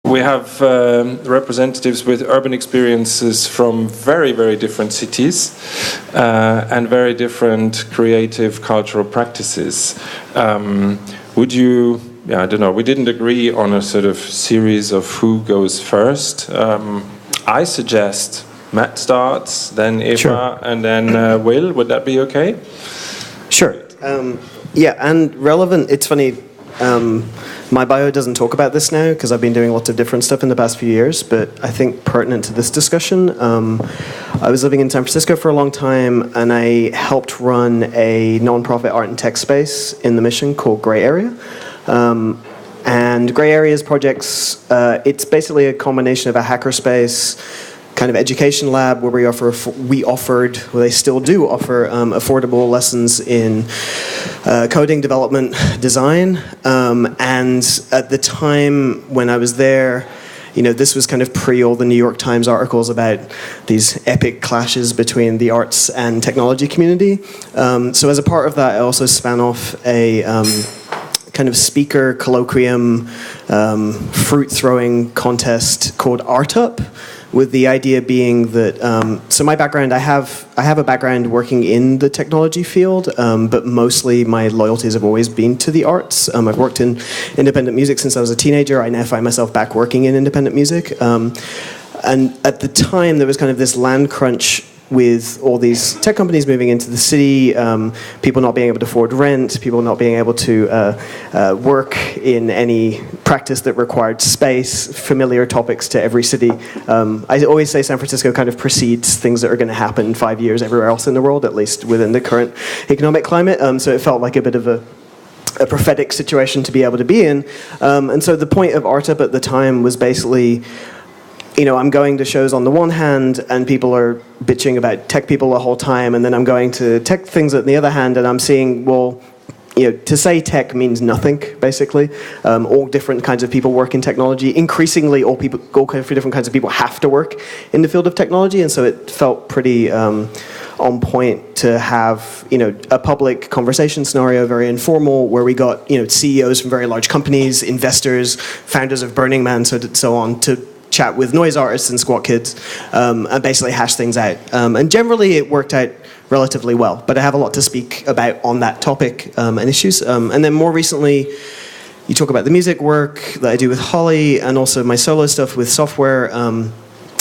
we have representatives with urban experiences from very, very different cities and very different creative cultural practices. Would you, I don't know, we didn't agree on a sort of series of who goes first. I suggest Matt starts, then Eva, sure. And then Will. Would that be okay? Sure. Yeah, and relevant, it's funny, my bio doesn't talk about this now because I've been doing lots of different stuff in the past few years, but I think pertinent to this discussion, I was living in San Francisco for a long time and I helped run a nonprofit art and tech space in the Mission called Gray Area. And Gray Area's projects, it's basically a combination of a hackerspace, kind of education lab where they still do offer affordable lessons in coding, development, design. And at the time when I was there, this was kind of pre all the New York Times articles about these epic clashes between the arts and technology community. So as a part of that, I also span off a kind of speaker colloquium, fruit-throwing contest called Art Up, with the idea being that, so my background, I have a background working in the technology field, but mostly my loyalties have always been to the arts. I've worked in independent music since I was a teenager. I now find myself back working in independent music. And at the time, there was kind of this land crunch with all these tech companies moving into the city, people not being able to afford rent, people not being able to work in any practice that required space, familiar topics to every city. I always say San Francisco kind of precedes things that are going to happen in 5 years everywhere else in the world, at least within the current economic climate. So it felt like a bit of a prophetic situation to be able to be in. And so the point of Art Up at the time was basically, I'm going to shows on the one hand, and people are bitching about tech people the whole time, and then I'm going to tech things on the other hand, and I'm seeing, well, to say tech means nothing, basically. All different kinds of people work in technology. Increasingly, all different kinds of people have to work in the field of technology, and so it felt pretty on point to have, a public conversation scenario, very informal, where we got, CEOs from very large companies, investors, founders of Burning Man, so on, to chat with noise artists and squat kids, and basically hash things out. And generally it worked out relatively well, but I have a lot to speak about on that topic and issues. And then more recently, you talk about the music work that I do with Holly, and also my solo stuff with software,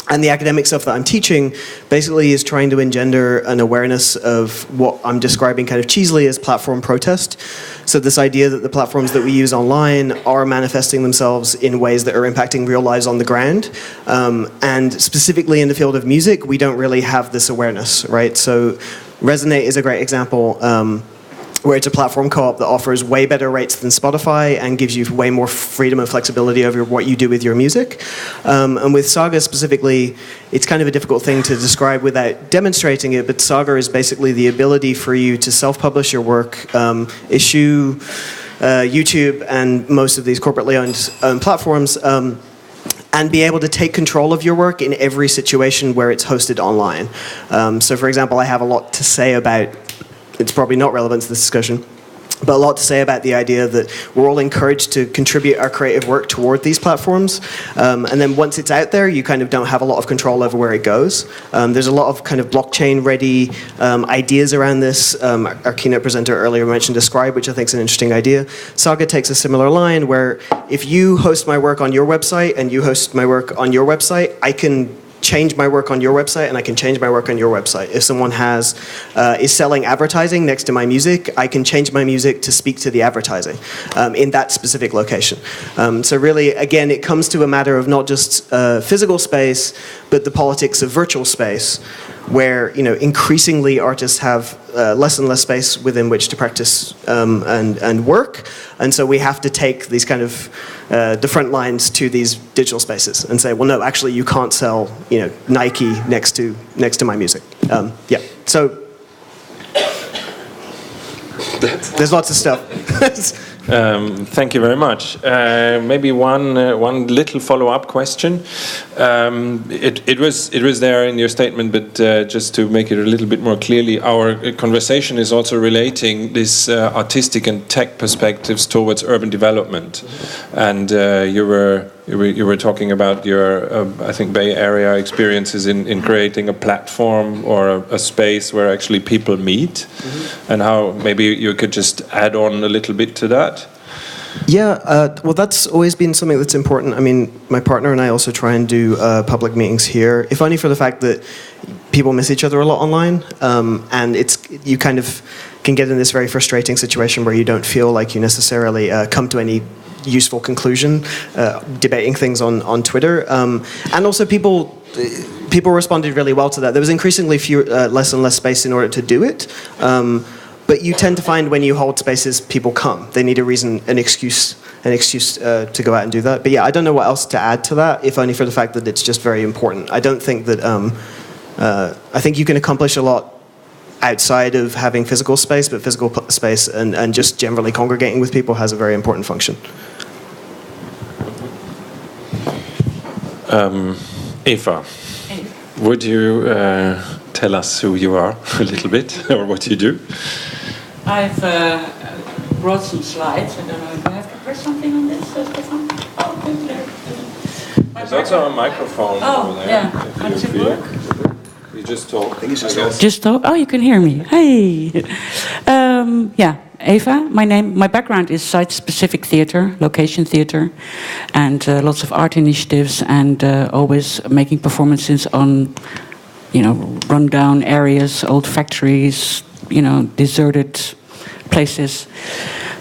and the academic stuff that I'm teaching basically is trying to engender an awareness of what I'm describing kind of cheesily as platform protest. So this idea that the platforms that we use online are manifesting themselves in ways that are impacting real lives on the ground. And specifically in the field of music, we don't really have this awareness, right? So Resonate is a great example, where it's a platform co-op that offers way better rates than Spotify and gives you way more freedom and flexibility over what you do with your music. And with Saga specifically, it's kind of a difficult thing to describe without demonstrating it, but Saga is basically the ability for you to self-publish your work, issue YouTube and most of these corporately owned platforms, and be able to take control of your work in every situation where it's hosted online. So for example, I have a lot to say about, it's probably not relevant to this discussion, but a lot to say about the idea that we're all encouraged to contribute our creative work toward these platforms. And then once it's out there, you kind of don't have a lot of control over where it goes. There's a lot of kind of blockchain-ready ideas around this. Our keynote presenter earlier mentioned Describe, which I think is an interesting idea. Saga takes a similar line where if you host my work on your website and you host my work on your website, I can change my work on your website and I can change my work on your website. If someone is selling advertising next to my music, I can change my music to speak to the advertising in that specific location. So really, again, it comes to a matter of not just physical space, but the politics of virtual space, where increasingly artists have less and less space within which to practice and work, and so we have to take these kind of the front lines to these digital spaces and say, well, no, actually, you can't sell Nike next to my music. Yeah, so there's lots of stuff. Thank you very much. Maybe one little follow-up question. It was there in your statement, but just to make it a little bit more clearly, our conversation is also relating this artistic and tech perspectives towards urban development. And you were you were talking about your, I think, Bay Area experiences in creating a platform or a space where actually people meet, and how maybe you could just add on a little bit to that. Yeah, well, that's always been something that's important. I mean, my partner and I also try and do public meetings here, if only for the fact that people miss each other a lot online, and you kind of can get in this very frustrating situation where you don't feel like you necessarily come to any useful conclusion debating things on Twitter, and also people responded really well to that. There was increasingly less and less space in order to do it, but you tend to find when you hold spaces, people come. They need a reason, an excuse to go out and do that. But yeah, I don't know what else to add to that, if only for the fact that it's just very important. I don't think that I think you can accomplish a lot outside of having physical space, but physical space and just generally congregating with people has a very important function. Eva, would you tell us who you are a little bit, or what you do? I've brought some slides. I don't know if I have to press something on this, Stefan? Oh, good. There's also a microphone over there. Yeah. How does it work? You just talk. Just talk. Oh, you can hear me. Hey. Yeah. Eva, my background is site-specific theatre, location theatre, and lots of art initiatives, and always making performances on, rundown areas, old factories, deserted places.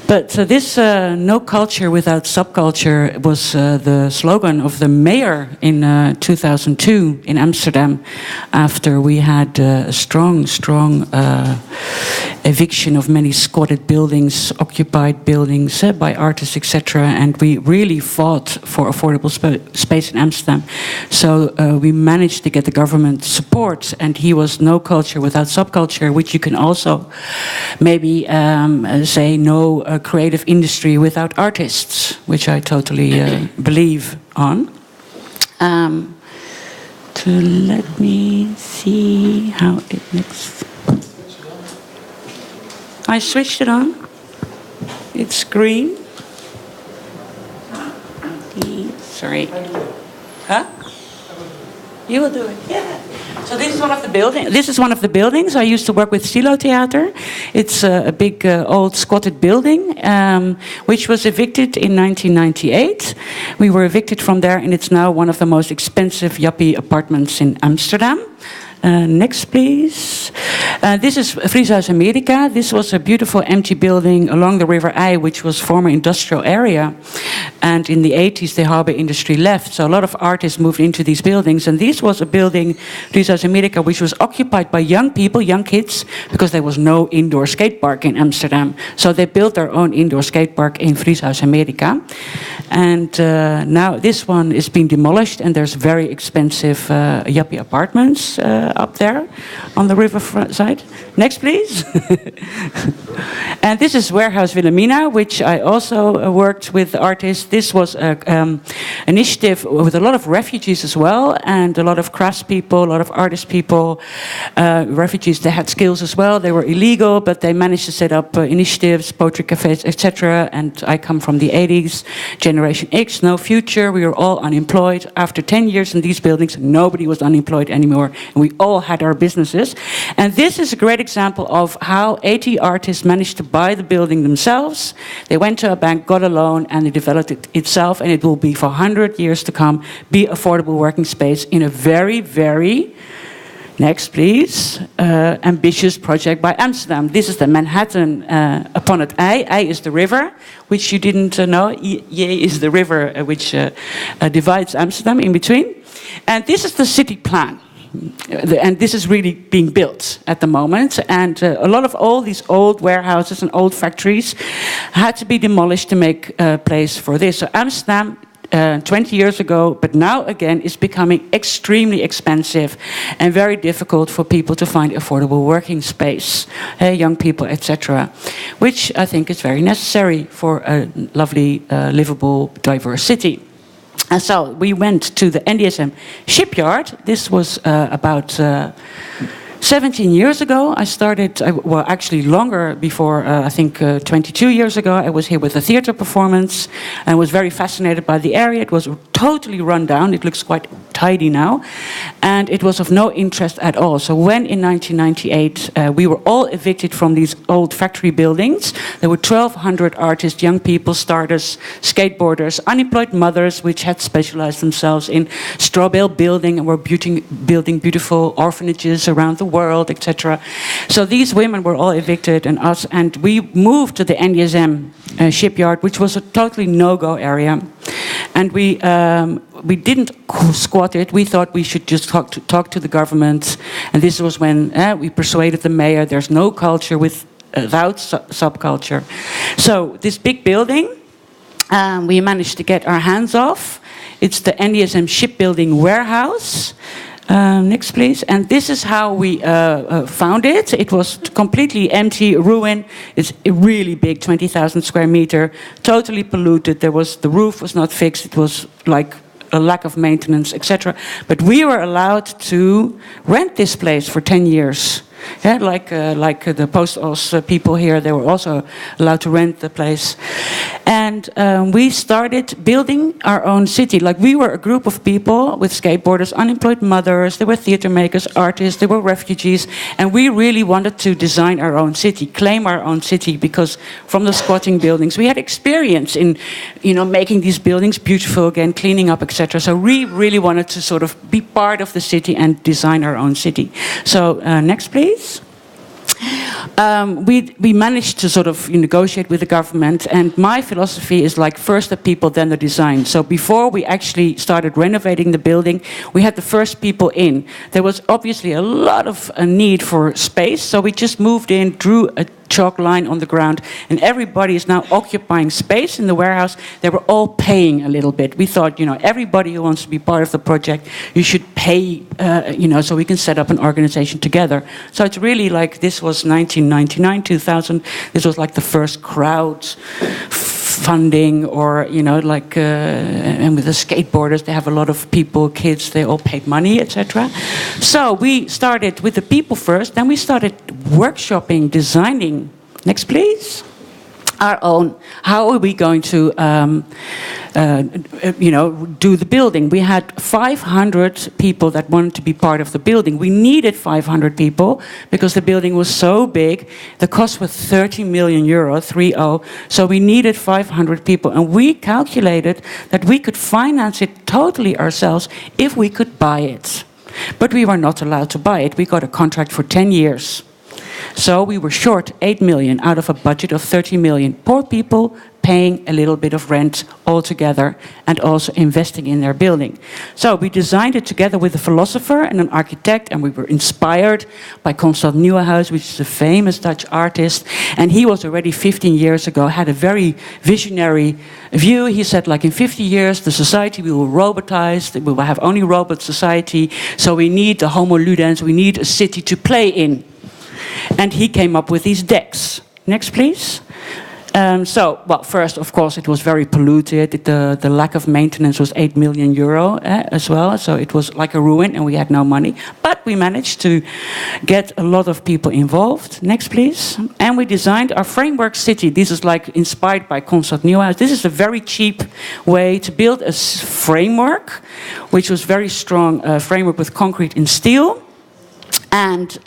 But this no culture without subculture was the slogan of the mayor in 2002 in Amsterdam, after we had a strong eviction of many squatted buildings, occupied buildings by artists, etc. And we really fought for affordable space in Amsterdam. So we managed to get the government support, and he was no culture without subculture, which you can also maybe say no creative industry without artists, which I totally believe on. Let me see how it next. I switched it on. It's green. Sorry. Huh? You will do it. Yeah. So this is one of the buildings. This is one of the buildings. I used to work with Silo Theater. It's a big old squatted building, which was evicted in 1998. We were evicted from there, and it's now one of the most expensive yuppie apartments in Amsterdam. Next, please. This is Frieshuis Amerika. This was a beautiful empty building along the River Ij, which was former industrial area. And in the 80s, the harbor industry left. So a lot of artists moved into these buildings. And this was a building, Frieshuis Amerika, which was occupied by young people, young kids, because there was no indoor skate park in Amsterdam. So they built their own indoor skate park in Frieshuis Amerika. And now this one is being demolished, and there's very expensive yuppie apartments up there on the river side. Next, please. And this is Warehouse Wilhelmina, which I also worked with artists. This was an initiative with a lot of refugees as well, and a lot of craftspeople, a lot of artist people. Refugees, they had skills as well. They were illegal, but they managed to set up initiatives, poetry cafes, etc. And I come from the 80s, Generation X, no future. We were all unemployed. After 10 years in these buildings, nobody was unemployed anymore, and we all had our businesses. And this is a great example of how 80 artists managed to buy the building themselves. They went to a bank, got a loan, and they developed it itself, and it will be for 100 years to come, be affordable working space in a very, very, next please, ambitious project by Amsterdam. This is the Manhattan upon het Ij. Ij is the river, which you didn't know. Ij is the river which divides Amsterdam in between. And this is the city plan. And this is really being built at the moment. And a lot of all these old warehouses and old factories had to be demolished to make place for this. So Amsterdam, 20 years ago, but now again, is becoming extremely expensive and very difficult for people to find affordable working space, young people, etc. Which I think is very necessary for a lovely, livable, diverse city. And so we went to the NDSM shipyard. This was about 17 years ago, I started, well, actually longer before, I think 22 years ago, I was here with a theater performance and was very fascinated by the area. It was totally run down. It looks quite tidy now. And it was of no interest at all. So when in 1998 we were all evicted from these old factory buildings, there were 1,200 artists, young people, starters, skateboarders, unemployed mothers, which had specialized themselves in straw bale building and were building beautiful orphanages around the world, etc. So these women were all evicted, and we moved to the NDSM shipyard, which was a totally no-go area. And we didn't squat it. We thought we should just talk to the government. And this was when we persuaded the mayor there's no culture without subculture. So this big building, we managed to get our hands off. It's the NDSM shipbuilding warehouse. Next, please. And this is how we found it. It was completely empty, ruin. It's really big, 20,000 square meter, totally polluted. The roof was not fixed. It was like a lack of maintenance, etc. But we were allowed to rent this place for 10 years. Yeah, like the post office people here, they were also allowed to rent the place. And we started building our own city. Like, we were a group of people with skateboarders, unemployed mothers, there were theater makers, artists, there were refugees, and we really wanted to design our own city, claim our own city, because from the squatting buildings, we had experience in, making these buildings beautiful again, cleaning up, etc. So we really wanted to sort of be part of the city and design our own city. So next, please. We managed to sort of negotiate with the government, and my philosophy is like first the people, then the design. So before we actually started renovating the building, we had the first people in. There was obviously a lot of need for space, so we just moved in, drew a chalk line on the ground, and everybody is now occupying space in the warehouse. They were all paying a little bit. We thought, everybody who wants to be part of the project, you should pay, so we can set up an organization together. So it's really like, this was 1999, 2000. This was like the first crowd funding, or and with the skateboarders, they have a lot of people, kids, they all paid money, etc. So we started with the people first, then we started workshopping, designing. Next, please. Our own. How are we going to, do the building? We had 500 people that wanted to be part of the building. We needed 500 people because the building was so big. The cost was 30 million euro, 30. So we needed 500 people, and we calculated that we could finance it totally ourselves if we could buy it. But we were not allowed to buy it. We got a contract for 10 years. So we were short 8 million out of a budget of 30 million. Poor people paying a little bit of rent altogether and also investing in their building. So we designed it together with a philosopher and an architect, and we were inspired by Constad Nieuwenhuis, which is a famous Dutch artist. And he was already 15 years ago, had a very visionary view. He said, like, in 50 years, the society will robotize, we will have only robot society, so we need the homo ludens, we need a city to play in. And he came up with these decks. Next, please. First, of course, it was very polluted. The lack of maintenance was 8 million euro as well. So it was like a ruin, and we had no money. But we managed to get a lot of people involved. Next, please. And we designed our framework city. This is like inspired by Constad Nieuwenhuis. This is a very cheap way to build a framework, which was very strong framework with concrete and steel. And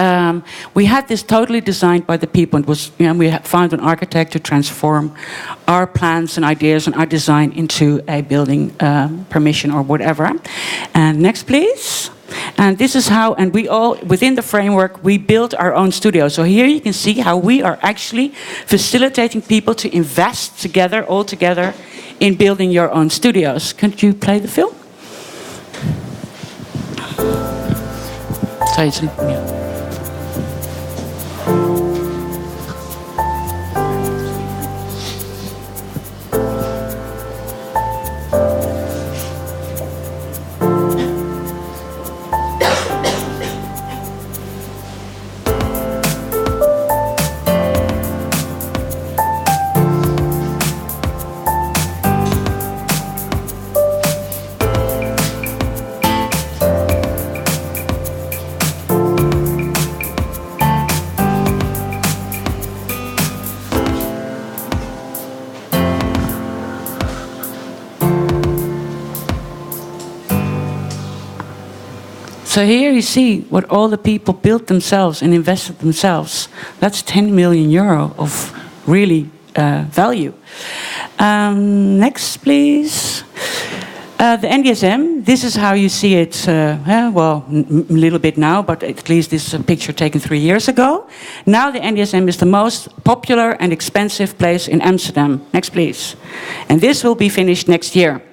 we had this totally designed by the people. It was, we had found an architect to transform our plans and ideas and our design into a building permission or whatever. And next, please. And this is how, and we all, within the framework, we built our own studio. So here you can see how we are actually facilitating people to invest together, all together, in building your own studios. Could you play the film? Zeichen, ja. So here you see what all the people built themselves and invested themselves. That's 10 million euro of really value. Next, please. The NDSM, this is how you see it, well, a little bit now, but at least this is a picture taken 3 years ago. Now the NDSM is the most popular and expensive place in Amsterdam. Next, please. And this will be finished next year.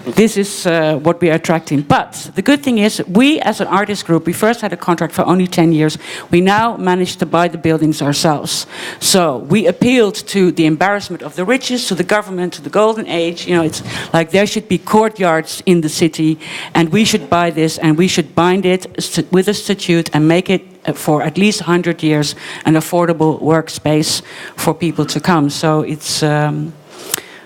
This is what we are attracting. But the good thing is, we as an artist group, we first had a contract for only 10 years. We now managed to buy the buildings ourselves. So we appealed to the embarrassment of the richest, to the government, to the golden age. You know, it's like there should be courtyards in the city, and we should buy this, and we should bind it with a statute and make it for at least 100 years an affordable workspace for people to come. So it's...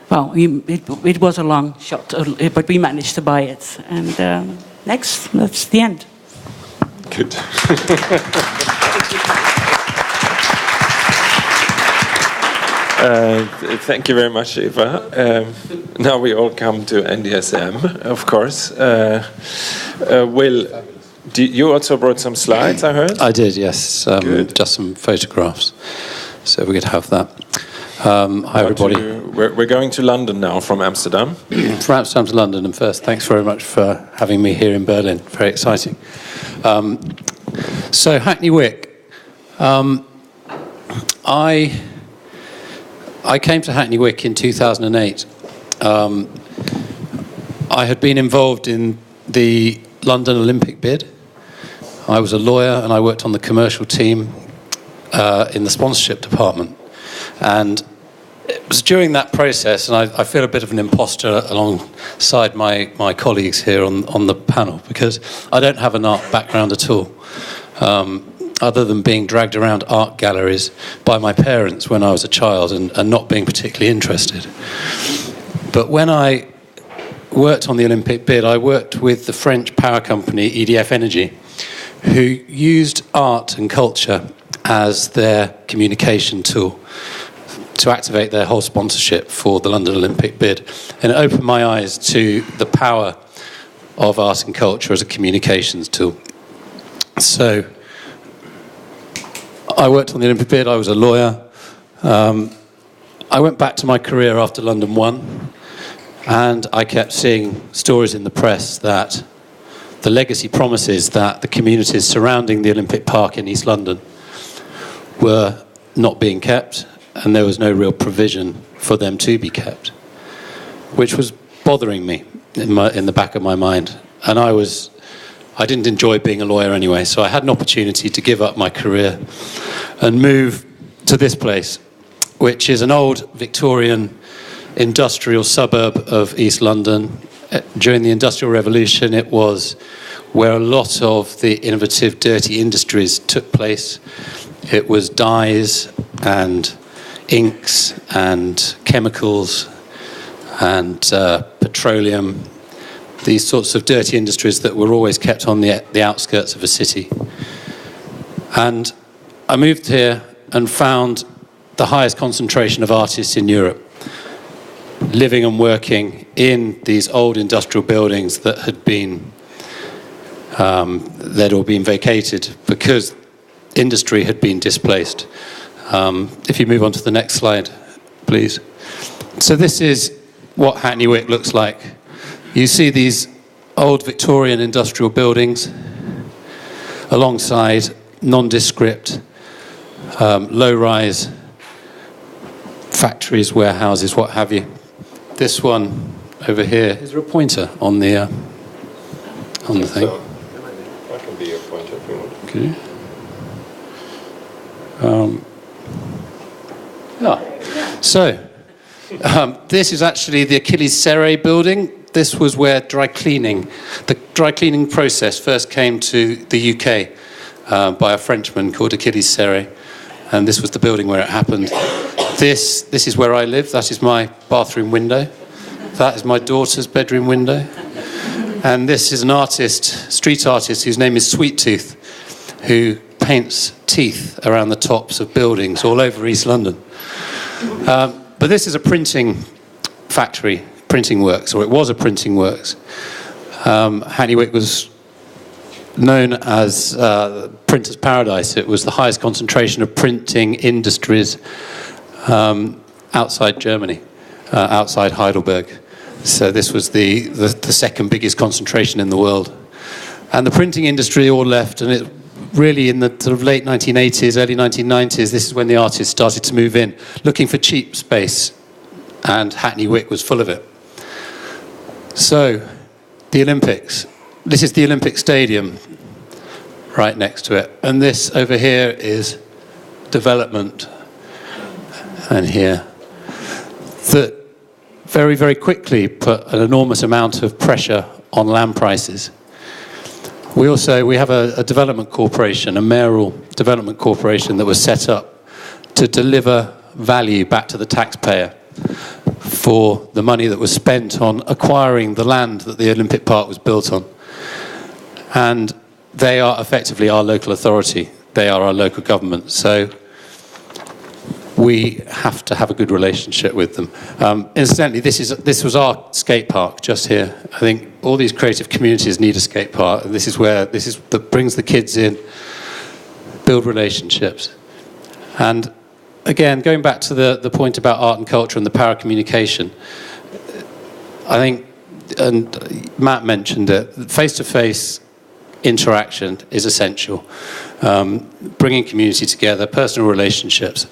well, it was a long shot, but we managed to buy it. And next, that's the end. Good. Thank you very much, Eva. Now we all come to NDSM, of course. Will, you also brought some slides, I heard? I did, yes. Just some photographs. So we could have that. Hi, everybody. We're going to London now from Amsterdam. From Amsterdam to London, and first, thanks very much for having me here in Berlin. Very exciting. So, Hackney Wick. I came to Hackney Wick in 2008. I had been involved in the London Olympic bid. I was a lawyer, and I worked on the commercial team in the sponsorship department. And it was during that process, and I feel a bit of an imposter alongside my colleagues here on the panel, because I don't have an art background at all, other than being dragged around art galleries by my parents when I was a child and not being particularly interested. But when I worked on the Olympic bid, I worked with the French power company EDF Energy, who used art and culture as their communication tool to activate their whole sponsorship for the London Olympic bid. And it opened my eyes to the power of art and culture as a communications tool. So I worked on the Olympic bid, I was a lawyer. I went back to my career after London won, and I kept seeing stories in the press that the legacy promises that the communities surrounding the Olympic Park in East London were not being kept, and there was no real provision for them to be kept, which was bothering me in the back of my mind. And I didn't enjoy being a lawyer anyway, so I had an opportunity to give up my career and move to this place, which is an old Victorian industrial suburb of East London. During the Industrial Revolution, it was where a lot of the innovative, dirty industries took place. It was dyes and inks and chemicals and petroleum, these sorts of dirty industries that were always kept on the outskirts of a city. And I moved here and found the highest concentration of artists in Europe, living and working in these old industrial buildings that had been, they'd all been vacated because industry had been displaced. If you move on to the next slide, please. So this is what Hackney Wick looks like. You see these old Victorian industrial buildings alongside nondescript, low-rise factories, warehouses, what have you. This one over here, is there a pointer on the thing? So, I can be your pointer if you want. Okay. So, this is actually the Achilles Serre building. This was where the dry cleaning process first came to the UK by a Frenchman called Achilles Serre, and this was the building where it happened. This is where I live. That is my bathroom window. That is my daughter's bedroom window. And this is an artist, street artist, whose name is Sweet Tooth, who paints teeth around the tops of buildings all over East London. But this is a printing factory, printing works, or it was a printing works. Hackney Wick was known as Printer's Paradise. It was the highest concentration of printing industries outside Germany, outside Heidelberg. So this was the second biggest concentration in the world. And the printing industry all left, and it really in the sort of late 1980s, early 1990s, this is when the artists started to move in, looking for cheap space, and Hackney Wick was full of it. So, the Olympics. This is the Olympic Stadium, right next to it. And this over here is development, and here. That very, very quickly put an enormous amount of pressure on land prices. We have a development corporation, a mayoral development corporation that was set up to deliver value back to the taxpayer for the money that was spent on acquiring the land that the Olympic Park was built on. And they are effectively our local authority. They are our local government. So we have to have a good relationship with them. Incidentally, this was our skate park just here. I think all these creative communities need a skate park. This is that brings the kids in, build relationships. And again, going back to the point about art and culture and the power of communication, I think, and Matt mentioned it, face-to-face interaction is essential. Bringing community together, personal relationships,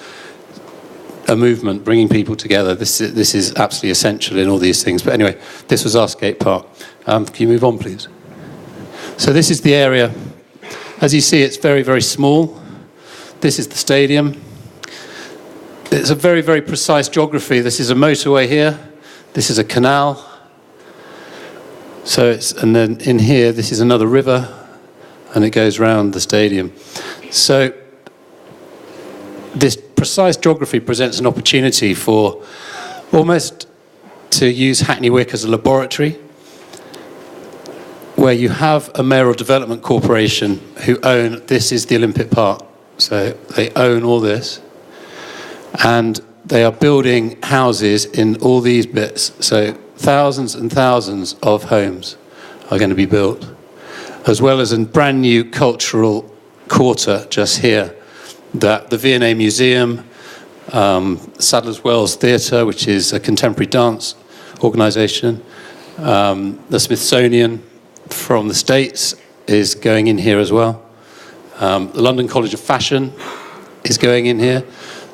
a movement, bringing people together. This is absolutely essential in all these things. But anyway, this was our skate park. Can you move on, please? So this is the area. As you see, it's very, very small. This is the stadium. It's a very, very precise geography. This is a motorway here. This is a canal. And then in here, this is another river, and it goes round the stadium. So this precise geography presents an opportunity for almost to use Hackney Wick as a laboratory, where you have a mayoral development corporation who own, this is the Olympic Park, so they own all this, and they are building houses in all these bits, so thousands and thousands of homes are going to be built, as well as a brand new cultural quarter just here, that the V&A Museum, Sadler's Wells Theatre, which is a contemporary dance organisation, the Smithsonian from the States is going in here as well. The London College of Fashion is going in here.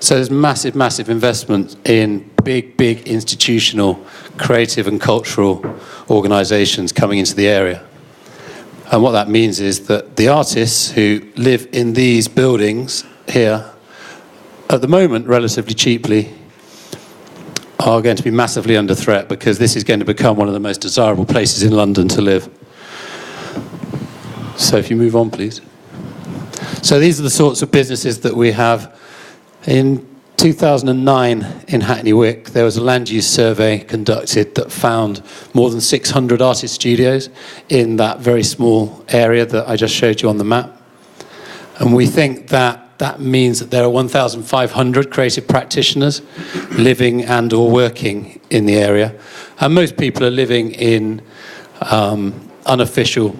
So there's massive, massive investment in big, big institutional, creative and cultural organisations coming into the area. And what that means is that the artists who live in these buildings here, at the moment, relatively cheaply, are going to be massively under threat, because this is going to become one of the most desirable places in London to live. So if you move on, please. So these are the sorts of businesses that we have. In 2009 in Hackney Wick, there was a land use survey conducted that found more than 600 artist studios in that very small area that I just showed you on the map. And we think that that means that there are 1,500 creative practitioners living and or working in the area. And most people are living in unofficial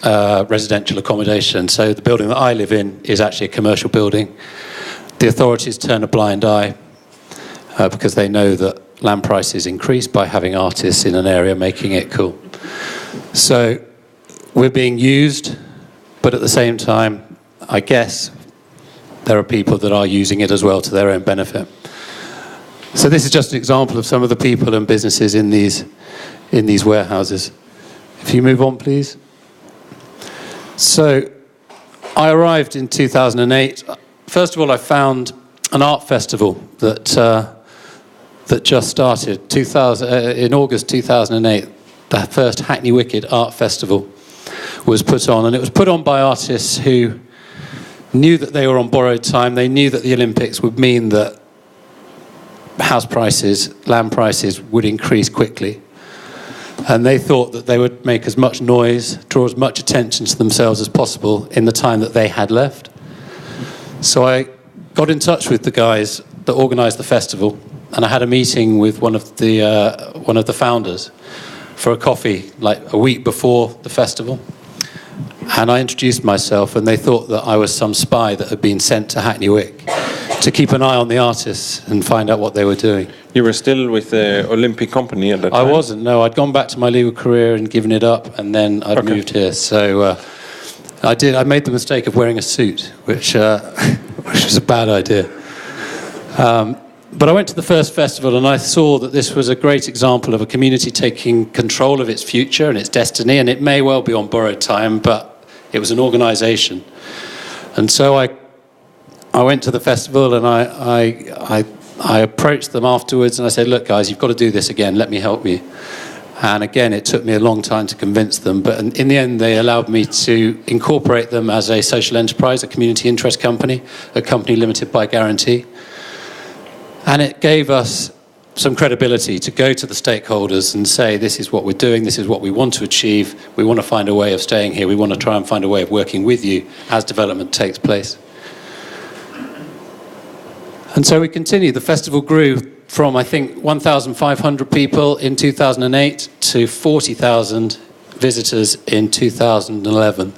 residential accommodation. So the building that I live in is actually a commercial building. The authorities turn a blind eye because they know that land prices increase by having artists in an area making it cool. So we're being used, but at the same time, I guess there are people that are using it as well to their own benefit. So this is just an example of some of the people and businesses in these warehouses. If you move on, please. So I arrived in 2008. First of all, I found an art festival that just started in August 2008. The first Hackney Wicked Art Festival was put on, and it was put on by artists who knew that they were on borrowed time. They knew that the Olympics would mean that house prices, land prices would increase quickly. And they thought that they would make as much noise, draw as much attention to themselves as possible in the time that they had left. So I got in touch with the guys that organised the festival, and I had a meeting with one of the founders for a coffee, like a week before the festival. And I introduced myself, and they thought that I was some spy that had been sent to Hackney Wick to keep an eye on the artists and find out what they were doing. You were still with the Olympic company at that time? I wasn't, no. I'd gone back to my legal career and given it up, and then I'd moved here. So I made the mistake of wearing a suit, which was a bad idea. But I went to the first festival, and I saw that this was a great example of a community taking control of its future and its destiny, and it may well be on borrowed time, but it was an organisation. And so I went to the festival, and I approached them afterwards, and I said, look, guys, you've got to do this again. Let me help you. And again, it took me a long time to convince them, but in the end, they allowed me to incorporate them as a social enterprise, a community interest company, a company limited by guarantee. And it gave us some credibility to go to the stakeholders and say, this is what we're doing, this is what we want to achieve, we want to find a way of staying here, we want to try and find a way of working with you as development takes place. And so we continued. The festival grew from, I think, 1,500 people in 2008 to 40,000 visitors in 2011.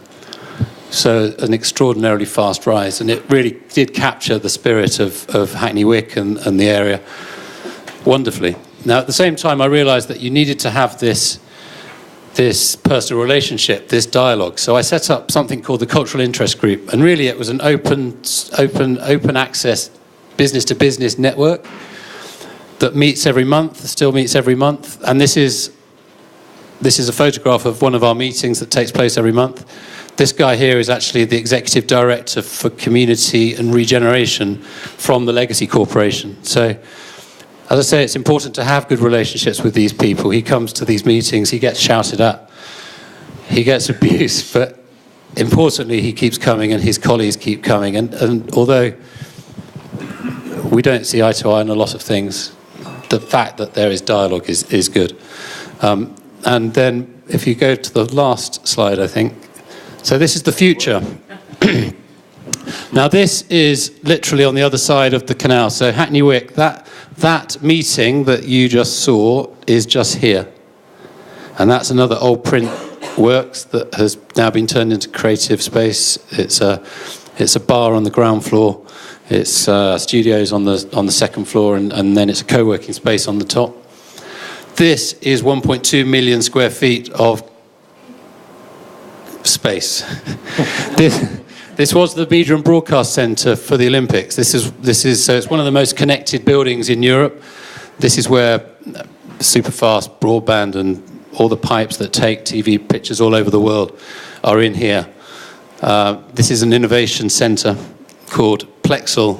So an extraordinarily fast rise, and it really did capture the spirit of Hackney Wick and the area wonderfully. Now, at the same time, I realised that you needed to have this personal relationship, this dialogue. So I set up something called the Cultural Interest Group, and really it was an open access business-to-business network that meets every month, still meets every month, and this is a photograph of one of our meetings that takes place every month. This guy here is actually the executive director for community and regeneration from the Legacy Corporation. So, as I say, it's important to have good relationships with these people. He comes to these meetings, he gets shouted at, he gets abused, but importantly, he keeps coming and his colleagues keep coming. And although we don't see eye to eye on a lot of things, the fact that there is dialogue is good. And then if you go to the last slide, I think. So this is the future. Now this is literally on the other side of the canal. So Hackney Wick, that meeting that you just saw is just here. And that's another old print works that has now been turned into creative space. It's a bar on the ground floor. It's studios on the second floor, and then it's a co-working space on the top. This is 1.2 million square feet of space. This was the Media and Broadcast Centre for the Olympics. This is so it's one of the most connected buildings in Europe. This is where super fast broadband and all the pipes that take TV pictures all over the world are in here. This is an innovation centre called Plexel,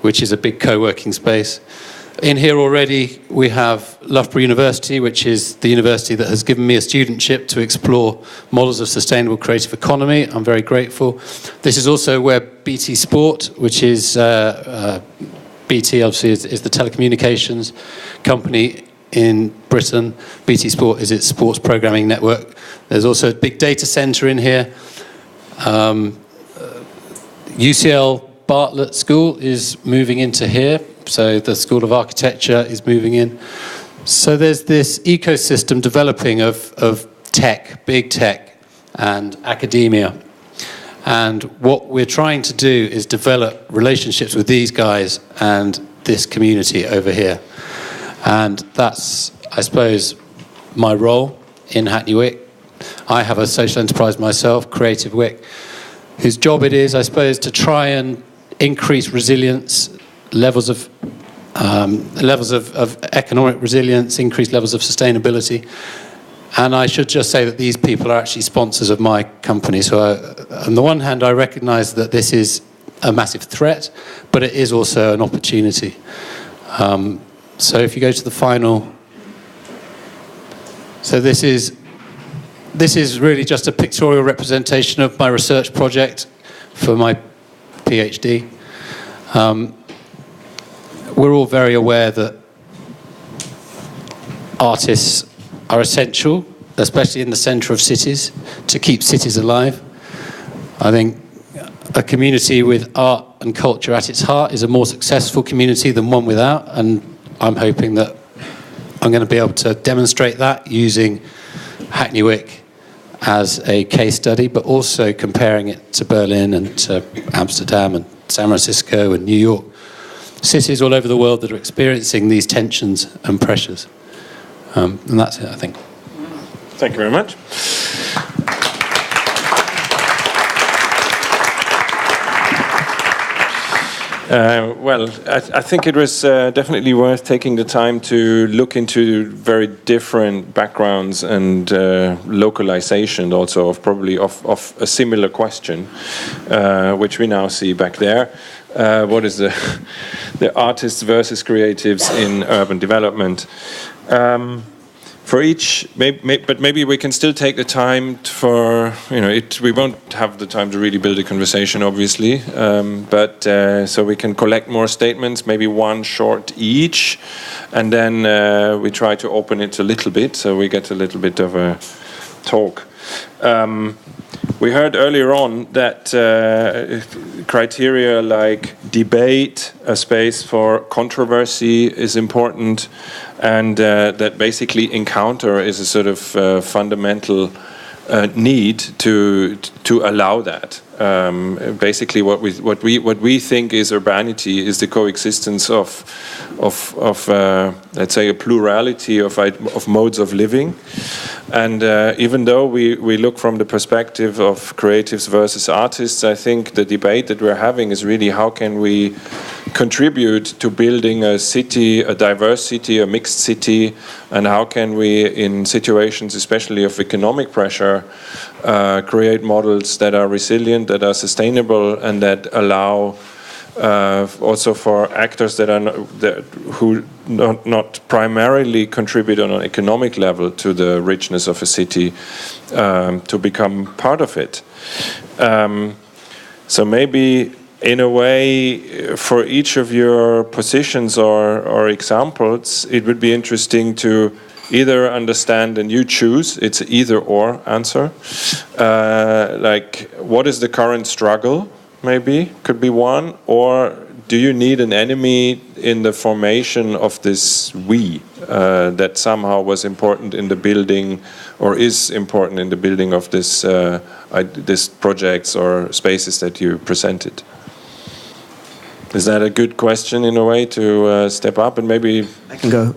which is a big co-working space. In here already we have Loughborough University, which is the university that has given me a studentship to explore models of sustainable creative economy. I'm very grateful. This is also where BT Sport, which is BT obviously is the telecommunications company in Britain. BT Sport is its sports programming network. There's also a big data centre in here. UCL Bartlett School is moving into here. So the School of Architecture is moving in. So there's this ecosystem developing of tech, big tech, and academia. And what we're trying to do is develop relationships with these guys and this community over here. And that's, I suppose, my role in Hackney Wick. I have a social enterprise myself, Creative Wick, whose job it is, I suppose, to try and increase resilience, levels of economic resilience, increased levels of sustainability. And I should just say that these people are actually sponsors of my company. So on the one hand, I recognise that this is a massive threat, but it is also an opportunity. So if you go to the final... So this is really just a pictorial representation of my research project for my PhD. We're all very aware that artists are essential, especially in the centre of cities, to keep cities alive. I think a community with art and culture at its heart is a more successful community than one without, and I'm hoping that I'm going to be able to demonstrate that using Hackney Wick as a case study, but also comparing it to Berlin and to Amsterdam and San Francisco and New York, cities all over the world that are experiencing these tensions and pressures. And that's it, I think. Thank you very much. Well, I think it was definitely worth taking the time to look into very different backgrounds and localization also of probably of a similar question, which we now see back there. What is the artists versus creatives in urban development? For each, but maybe we can still take the time for, we won't have the time to really build a conversation, obviously, but so we can collect more statements, maybe one short each, and then we try to open it a little bit, so we get a little bit of a talk. We heard earlier on that criteria like debate, a space for controversy is important, and that basically encounter is a sort of fundamental need to allow that. Basically, what we think is urbanity is the coexistence of let's say a plurality of modes of living, and even though we look from the perspective of creatives versus artists, I think the debate that we're having is really how can we contribute to building a city, a diverse city, a mixed city, and how can we, in situations especially of economic pressure, create models that are resilient, that are sustainable, and that allow also for actors who not primarily contribute on an economic level to the richness of a city to become part of it. So maybe in a way, for each of your positions or examples, it would be interesting to either understand, and you choose, it's either or answer, like what is the current struggle, maybe, could be one, or do you need an enemy in the formation of this we that somehow was important in the building or is important in the building of this projects or spaces that you presented? Is that a good question in a way to step up and maybe? I can go.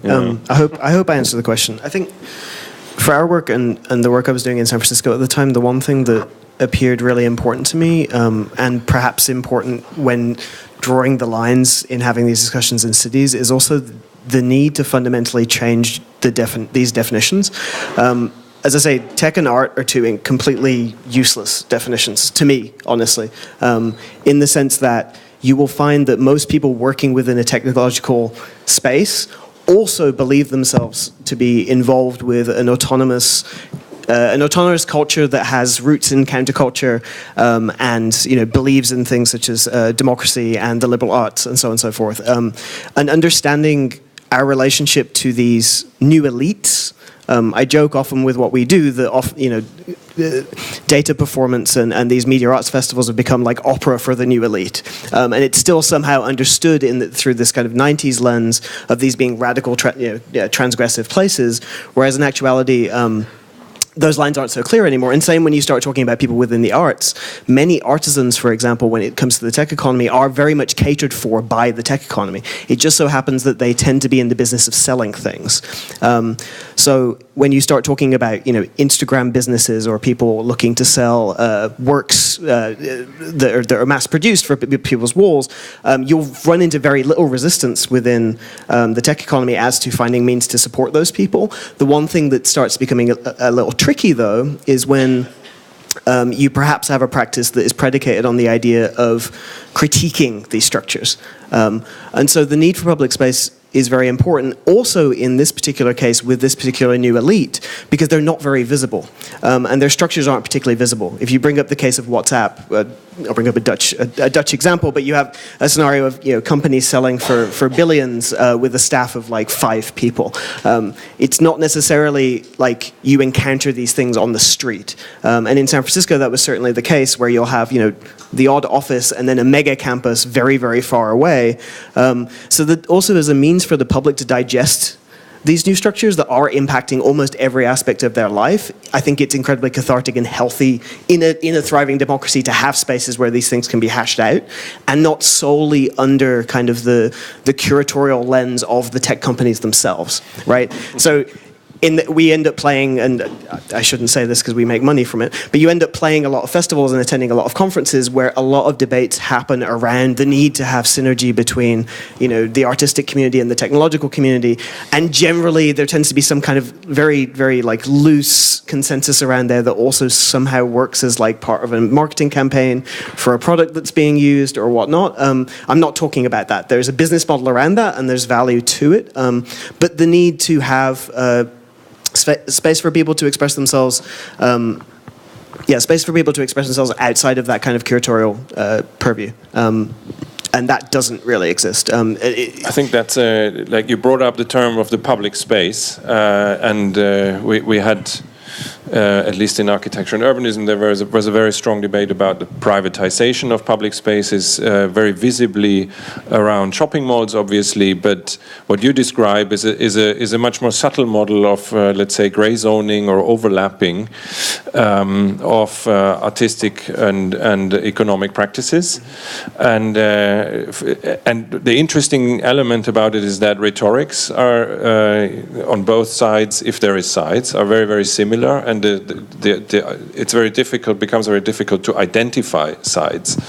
I hope I answer the question. I think for our work and the work I was doing in San Francisco at the time, the one thing that appeared really important to me, and perhaps important when drawing the lines in having these discussions in cities, is also the need to fundamentally change these definitions. As I say, tech and art are two completely useless definitions to me, honestly, in the sense that you will find that most people working within a technological space also believe themselves to be involved with an autonomous culture that has roots in counterculture, and believes in things such as democracy and the liberal arts and so on and so forth. And understanding our relationship to these new elites. I joke often with what we do that data performance and these media arts festivals have become like opera for the new elite, and it's still somehow understood through this kind of 90s lens of these being radical, transgressive places, whereas in actuality, those lines aren't so clear anymore. And same when you start talking about people within the arts. Many artisans, for example, when it comes to the tech economy, are very much catered for by the tech economy. It just so happens that they tend to be in the business of selling things. So when you start talking about, Instagram businesses or people looking to sell works that are mass-produced for people's walls, you'll run into very little resistance within the tech economy as to finding means to support those people. The one thing that starts becoming a little tricky, though, is when you perhaps have a practice that is predicated on the idea of critiquing these structures. And so the need for public space is very important, also in this particular case with this particular new elite, because they're not very visible, and their structures aren't particularly visible. If you bring up the case of WhatsApp, I'll bring up a Dutch example, but you have a scenario of companies selling for billions with a staff of like 5 people. It's not necessarily like you encounter these things on the street, and in San Francisco that was certainly the case, where you'll have the odd office and then a mega campus very, very far away. So that also is a means for the public to digest these new structures that are impacting almost every aspect of their life, I think it's incredibly cathartic and healthy in a thriving democracy to have spaces where these things can be hashed out, and not solely under kind of the curatorial lens of the tech companies themselves, right? So we end up playing, and I shouldn't say this because we make money from it, but you end up playing a lot of festivals and attending a lot of conferences where a lot of debates happen around the need to have synergy between, the artistic community and the technological community, and generally there tends to be some kind of very, very like loose consensus around there that also somehow works as like part of a marketing campaign for a product that's being used or whatnot. I'm not talking about that. There's a business model around that and there's value to it, but the need to have space for people to express themselves. Space for people to express themselves outside of that kind of curatorial purview. And that doesn't really exist. I think that's like you brought up the term of the public space, and we had. At least in architecture and urbanism, there was a very strong debate about the privatization of public spaces, very visibly around shopping malls, obviously. But what you describe is a much more subtle model of, let's say, grey zoning or overlapping of artistic and economic practices. And the interesting element about it is that rhetorics are on both sides, if there is sides, are very, very similar. And it's very difficult, becomes very difficult to identify sides.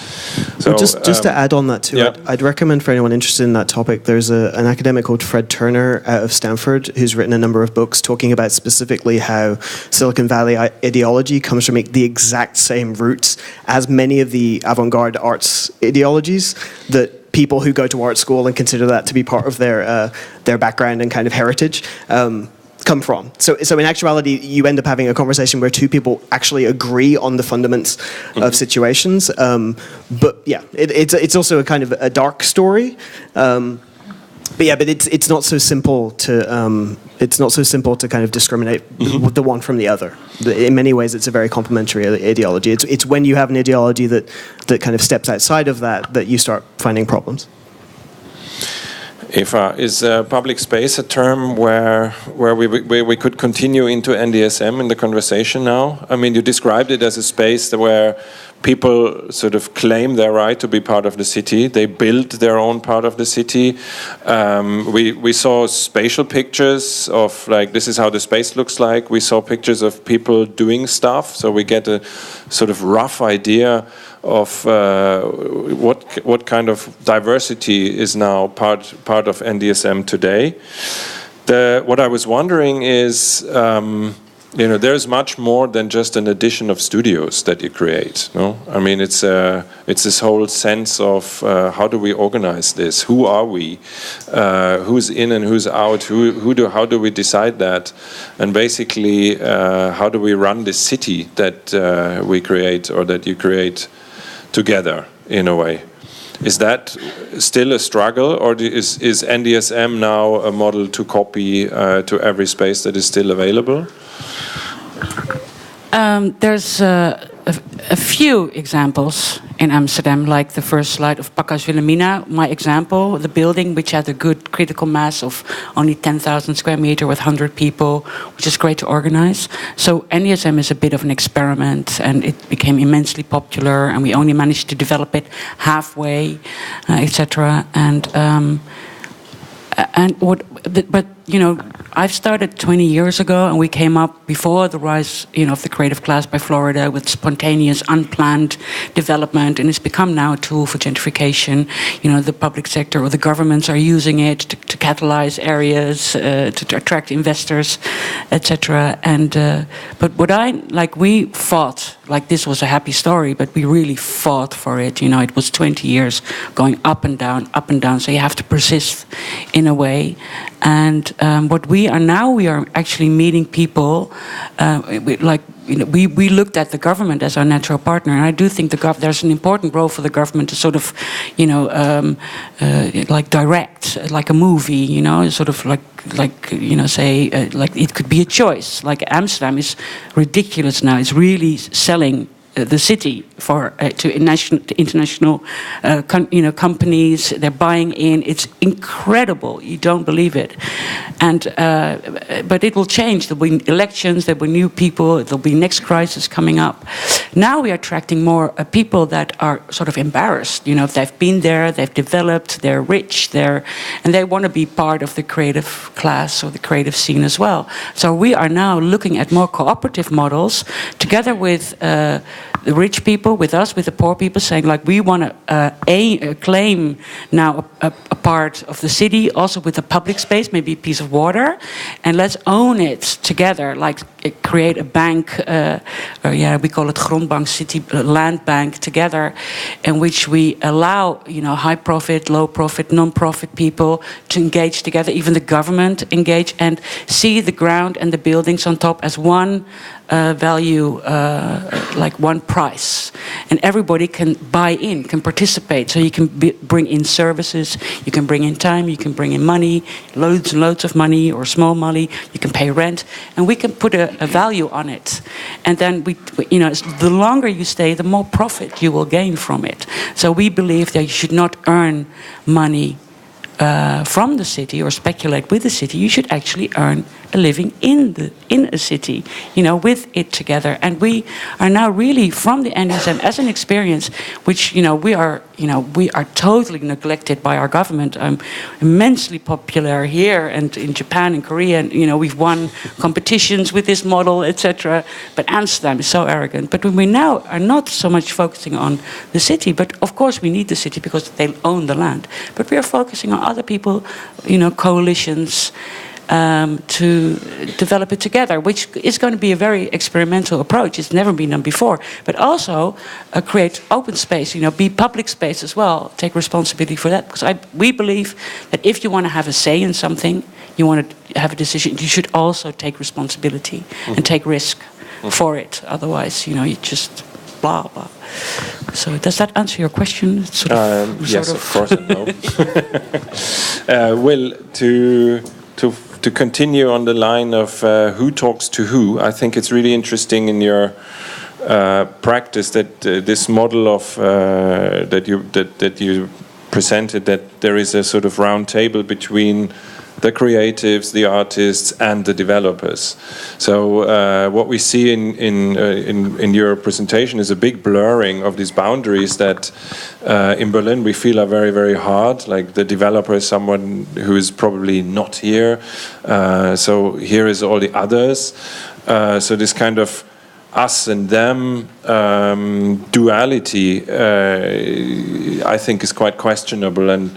So just to add on that too, yeah. I'd recommend for anyone interested in that topic, there's an academic called Fred Turner out of Stanford who's written a number of books talking about specifically how Silicon Valley ideology comes from the exact same roots as many of the avant-garde arts ideologies that people who go to art school and consider that to be part of their background and kind of heritage come from. So in actuality, you end up having a conversation where two people actually agree on the fundaments of situations. But yeah, it's also a kind of a dark story. But it's not so simple to kind of discriminate the one from the other. In many ways, it's a very complementary ideology. It's when you have an ideology that kind of steps outside of that you start finding problems. Eva, is public space a term where we could continue into NDSM in the conversation now? I mean, you described it as a space where people sort of claim their right to be part of the city. They build their own part of the city. We saw spatial pictures of, like, this is how the space looks like. We saw pictures of people doing stuff, so we get a sort of rough idea of what kind of diversity is now part of NDSM today. What I was wondering is, there's much more than just an addition of studios that you create. No, I mean it's this whole sense of how do we organize this? Who are we? Who's in and who's out? How do we decide that? And basically, how do we run this city that we create or that you create together in a way? Is that still a struggle, or is NDSM now a model to copy to every space that is still available? There's a few examples in Amsterdam, like the first slide of Pakhuis Wilhelmina, my example, the building which had a good critical mass of only 10,000 square meter with 100 people, which is great to organize. So NDSM is a bit of an experiment, and it became immensely popular, and we only managed to develop it halfway, etc. But I've started 20 years ago, and we came up before the rise, of the creative class by Florida with spontaneous, unplanned development, and it's become now a tool for gentrification. The public sector or the governments are using it to catalyze areas, to attract investors, etc. But we fought, like this was a happy story, but we really fought for it. It was 20 years going up and down. So you have to persist in a way. And what we are actually meeting people, we looked at the government as our natural partner, and I do think there's an important role for the government to sort of, direct, like a movie, sort of say, like it could be a choice. Like Amsterdam is ridiculous now; it's really selling the city to international companies. They're buying in. It's incredible. You don't believe it. But it will change. There'll be elections. There'll be new people. There'll be next crisis coming up. Now we are attracting more people that are sort of embarrassed. They've been there. They've developed. They're rich. And they want to be part of the creative class or the creative scene as well. So we are now looking at more cooperative models together with the rich people, with us, with the poor people, saying like we want to claim now a part of the city, also with a public space, maybe a piece of water, and let's own it together. Like create a bank, we call it grondbank, city land bank together, in which we allow high profit, low profit, non-profit people to engage together, even the government engage, and see the ground and the buildings on top as one value, like one price, and everybody can buy in, can participate. So you can bring in services, you can bring in time, you can bring in money, loads and loads of money or small money. You can pay rent, and we can put a value on it. And then the longer you stay, the more profit you will gain from it. So we believe that you should not earn money from the city or speculate with the city. You should actually earn a living in a city, with it together. And we are now really from the NSM as an experience, which we are totally neglected by our government. Immensely popular here and in Japan and Korea, and we've won competitions with this model, etc. But Amsterdam is so arrogant. But we now are not so much focusing on the city, but of course we need the city because they own the land. But we are focusing on other people, coalitions, to develop it together, which is going to be a very experimental approach. It's never been done before. But also create open space, be public space as well. Take responsibility for that. Because we believe that if you want to have a say in something, you want to have a decision, you should also take responsibility and take risk for it. Otherwise, you just blah, blah. So does that answer your question? Yes, of course. No. Will, to continue on the line of who talks to who, I think it's really interesting in your practice that this model of that you presented, that there is a sort of round table between the creatives, the artists, and the developers. So what we see in your presentation is a big blurring of these boundaries that in Berlin we feel are very, very hard. Like the developer is someone who is probably not here. So here is all the others. So this kind of us and them duality, I think, is quite questionable. And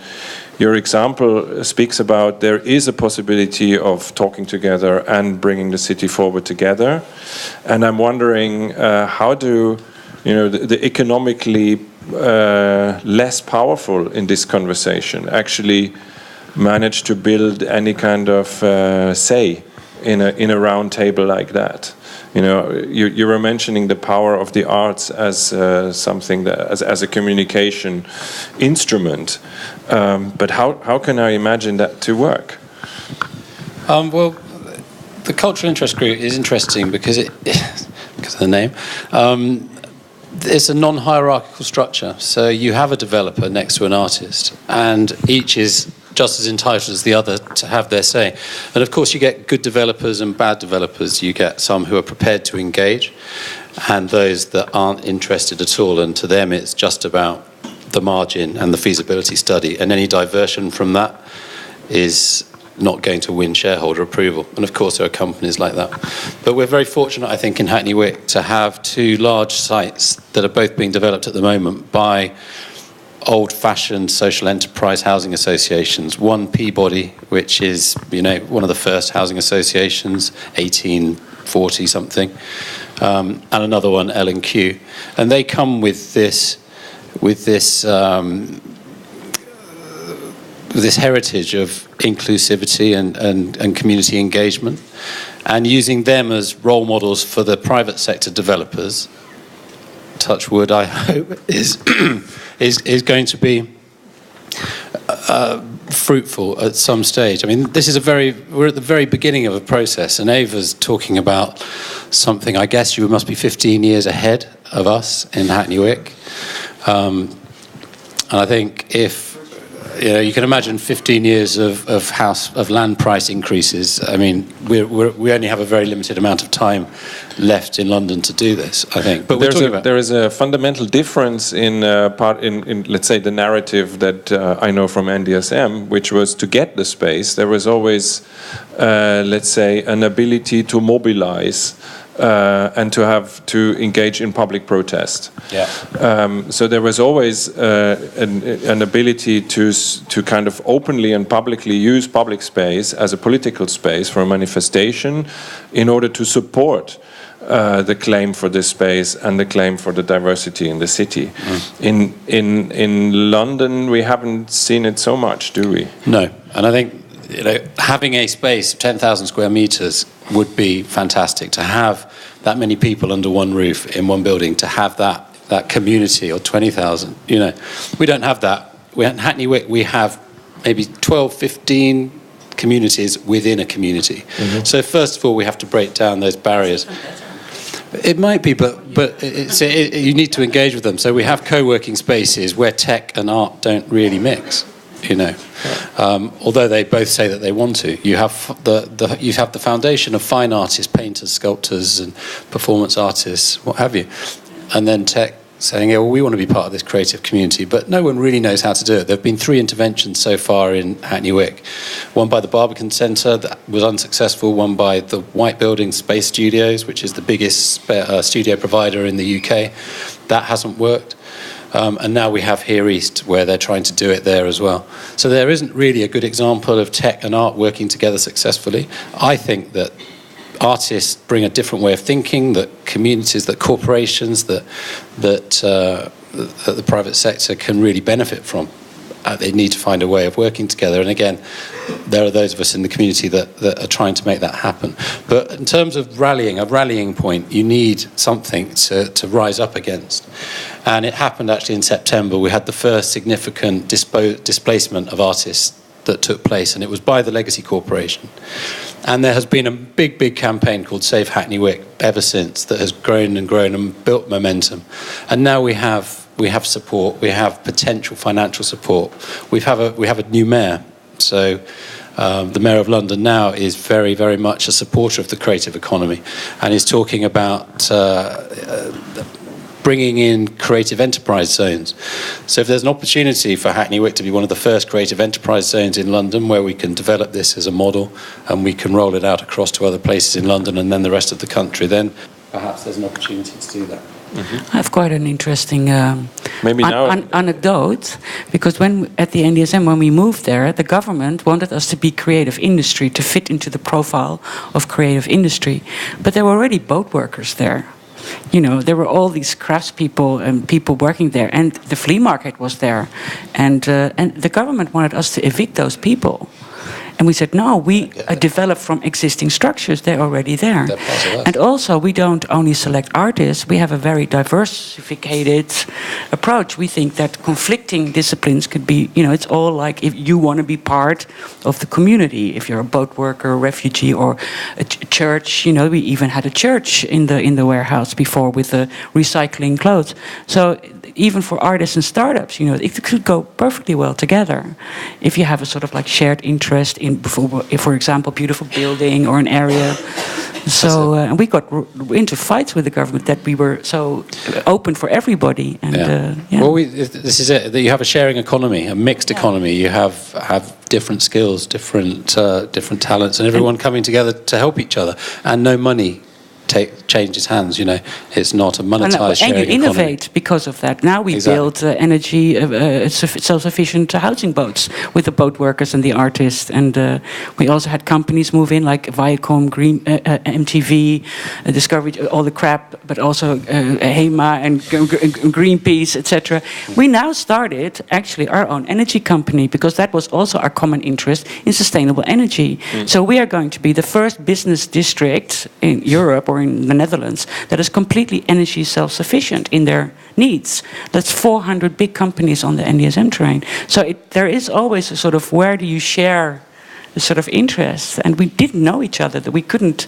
your example speaks about there is a possibility of talking together and bringing the city forward together. And I'm wondering how do the economically less powerful in this conversation actually manage to build any kind of say in a round table like that? You were mentioning the power of the arts as something that as a communication instrument, but how can I imagine that to work? Well, the cultural interest group is interesting because of the name. It's a non-hierarchical structure. So you have a developer next to an artist, and each is just as entitled as the other to have their say. And of course you get good developers and bad developers. You get some who are prepared to engage and those that aren't interested at all, and to them it's just about the margin and the feasibility study, and any diversion from that is not going to win shareholder approval. And of course there are companies like that. But we're very fortunate, I think, in Hackney Wick to have two large sites that are both being developed at the moment by old-fashioned social enterprise housing associations. One, Peabody, which is one of the first housing associations, 1840-something, and another one, L&Q. And they come with this heritage of inclusivity and community engagement, and using them as role models for the private sector developers, touch wood, I hope, is going to be fruitful at some stage. I mean, we're at the very beginning of a process, and Ava's talking about something. I guess you must be 15 years ahead of us in Hackney Wick, and I think if you can imagine 15 years of land price increases. I mean, we only have a very limited amount of time left in London to do this, I think. But there is a fundamental difference in let's say the narrative that I know from NDSM, which was to get the space. There was always, let's say, an ability to mobilize. And to have to engage in public protest. Yeah. So there was always an ability to kind of openly and publicly use public space as a political space for a manifestation in order to support the claim for this space and the claim for the diversity in the city. In London, we haven't seen it so much, do we? No, and I think having a space of 10,000 square meters would be fantastic. To have that many people under one roof in one building, to have that community, or 20,000, we don't have that. In Hackney Wick, we have maybe 12, 15 communities within a community. Mm-hmm. So first of all, we have to break down those barriers. It might be, but you need to engage with them. So we have co-working spaces where tech and art don't really mix. Although they both say that they want to. You have the foundation of fine artists, painters, sculptors, and performance artists, what have you, and then tech saying, "Yeah, well, we want to be part of this creative community," but no one really knows how to do it. There have been 3 interventions so far in Hackney Wick. One by the Barbican Centre that was unsuccessful. One by the White Building Space Studios, which is the biggest studio provider in the UK. That hasn't worked. And now we have Here East, where they're trying to do it there as well. So there isn't really a good example of tech and art working together successfully. I think that artists bring a different way of thinking, that communities, that corporations, that the private sector can really benefit from. They need to find a way of working together. And again, there are those of us in the community that are trying to make that happen. But in terms of a rallying point, you need something to rise up against. And it happened actually in September. We had the first significant displacement of artists that took place, and it was by the Legacy Corporation. And there has been a big campaign called Save Hackney Wick ever since that has grown and grown and built momentum. And now we have support. We have potential financial support. We have a new mayor. So the Mayor of London now is very, very much a supporter of the creative economy, and is talking about bringing in creative enterprise zones. So if there's an opportunity for Hackney Wick to be one of the first creative enterprise zones in London, where we can develop this as a model and we can roll it out across to other places in London and then the rest of the country, then perhaps there's an opportunity to do that. Mm-hmm. I have quite an interesting anecdote, because at the NDSM, when we moved there, the government wanted us to be creative industry, to fit into the profile of creative industry. But there were already boat workers there. There were all these craftspeople and people working there, and the flea market was there, and the government wanted us to evict those people. And we said, no, we develop from existing structures. They're already there. And also, we don't only select artists. We have a very diversified approach. We think that conflicting disciplines could be, it's all like if you want to be part of the community. If you're a boat worker, a refugee, or a church, we even had a church in the warehouse before with the recycling clothes. So even for artists and startups, it could go perfectly well together if you have a sort of like shared interest in, for example, beautiful building or an area. So and we got into fights with the government that we were so open for everybody. And well, this is it. That you have a sharing economy, a mixed economy. You have different skills, different talents, and everyone coming together to help each other, and no money changes hands. It's not a monetized sharing and you innovate economy. Because of that. Now we build energy self-sufficient housing boats with the boat workers and the artists, and we also had companies move in like Viacom, MTV, Discovery, all the crap, but also HEMA and Greenpeace, etc. We now started actually our own energy company, because that was also our common interest in sustainable energy. So we are going to be the first business district in Europe or or in the Netherlands that is completely energy self-sufficient in their needs. That's 400 big companies on the NDSM terrain. So there is always a sort of, where do you share the sort of interests? And we didn't know each other, that we couldn't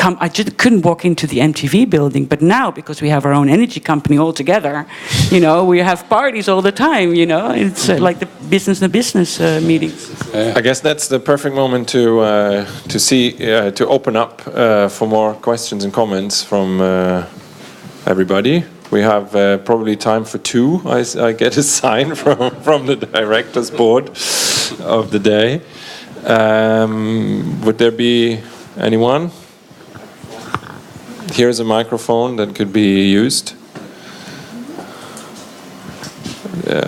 I just couldn't walk into the MTV building, but now, because we have our own energy company all together, you know, we have parties all the time, you know, it's like the business meetings. I guess that's the perfect moment to open up for more questions and comments from everybody. We have probably time for 2. I get a sign from the director's board of the day. Would there be anyone? Here's a microphone that could be used.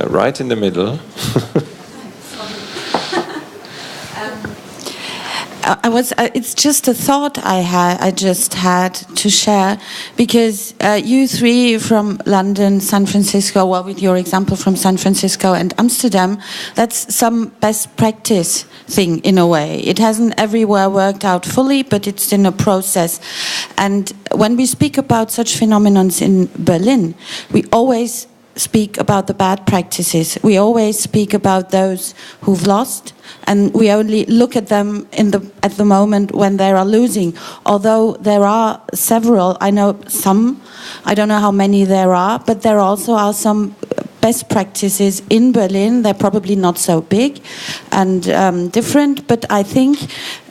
Right in the middle. It's just a thought I just had to share, because you three from London, San Francisco, well, with your example from San Francisco and Amsterdam, that's some best practice thing in a way. It hasn't everywhere worked out fully, but it's in a process. And when we speak about such phenomena in Berlin, we always speak about the bad practices. We always speak about those who've lost, and we only look at them at the moment when they are losing. Although there are several, I know some, I don't know how many there are, but there also are some best practices in Berlin. They're probably not so big and different, but I think